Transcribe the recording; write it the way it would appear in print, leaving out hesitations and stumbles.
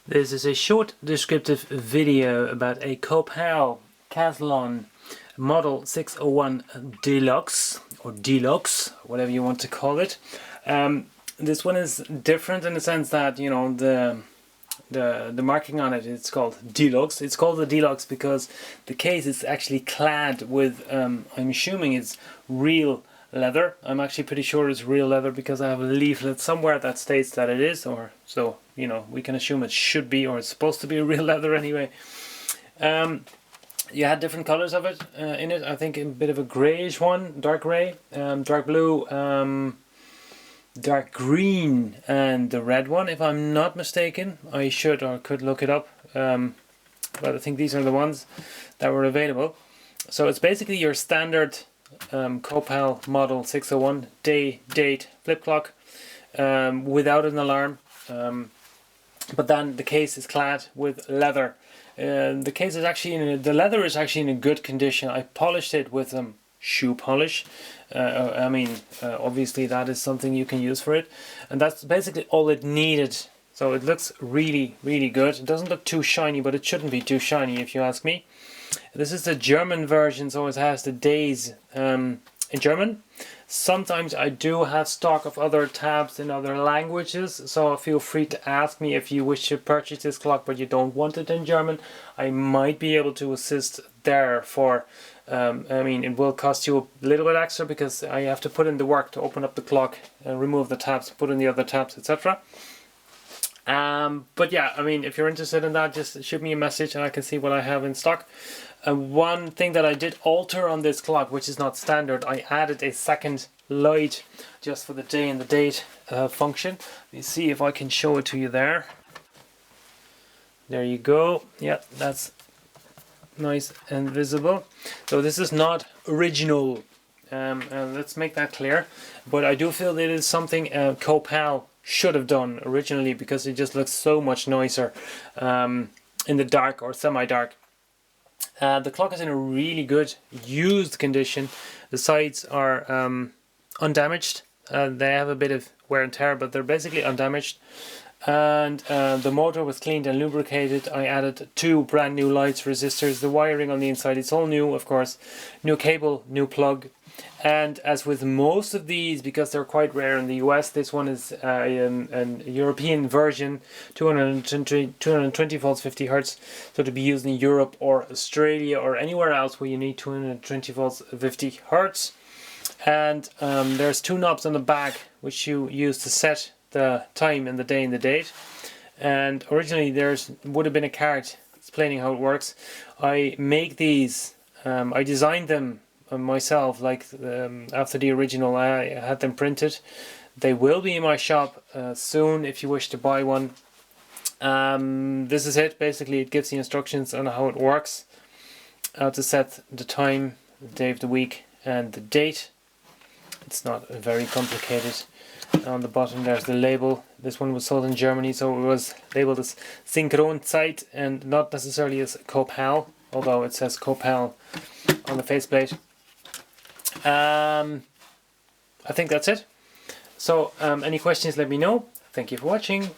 This is a short descriptive video about a Copal Caslon model 601 deluxe or deluxe, whatever you want to call it. This one is different in the sense that, you know, the marking on it, it's called deluxe. It's called the deluxe because the case is actually clad with I'm assuming it's real leather. I'm actually pretty sure it's real leather because I have a leaflet somewhere that states that it is, or so, you know, we can assume it should be, or it's supposed to be real leather anyway. You had different colors of it in it. I think a bit of a grayish one, dark gray, dark blue, dark green, and the red one, if I'm not mistaken. I should or could look it up, but I think these are the ones that were available. So it's basically your standard Copal model 601 date flip clock without an alarm, but then the case is clad with leather. The case is actually the leather is actually in a good condition. I polished it with shoe polish. Obviously that is something you can use for it, and that's basically all it needed. So it looks really good. It doesn't look too shiny, but it shouldn't be too shiny if you ask me. This is the German version, so it has the days in German. Sometimes I do have stock of other tabs in other languages, so feel free to ask me if you wish to purchase this clock but you don't want it in German. I might be able to assist there for, it will cost you a little bit extra because I have to put in the work to open up the clock, remove the tabs, put in the other tabs, etc. But yeah, if you're interested in that, just shoot me a message and I can see what I have in stock. One thing that I did alter on this clock, which is not standard, I added a second light just for the day and the date function. Let me see if I can show it to you there. There you go. Yeah, that's nice and visible. So this is not original, and let's make that clear. But I do feel that it is something Copal should have done originally because it just looks so much nicer in the dark or semi-dark. The clock is in a really good used condition. The sides are undamaged. They have a bit of wear and tear, but they're basically undamaged. And the motor was cleaned and lubricated. I added 2 brand new lights, resistors, the wiring on the inside, it's all new, of course. New cable, new plug. And as with most of these, because they're quite rare in the US, this one is an European version, 220 volts, 50 hertz. So to be used in Europe or Australia or anywhere else where you need 220 volts, 50 hertz. And there's 2 knobs on the back which you use to set the time and the day and the date. And originally would have been a card explaining how it works. I make these, I designed them myself, like after the original. I had them printed. They will be in my shop soon if you wish to buy one. This is it. Basically it gives the instructions on how it works, how to set the time, the day of the week and the date. It's not very complicated. On the bottom there's the label. This one was sold in Germany, so it was labeled as Synchronzeit and not necessarily as Copal, although it says Copal on the faceplate. I think that's it. So any questions, let me know. Thank you for watching.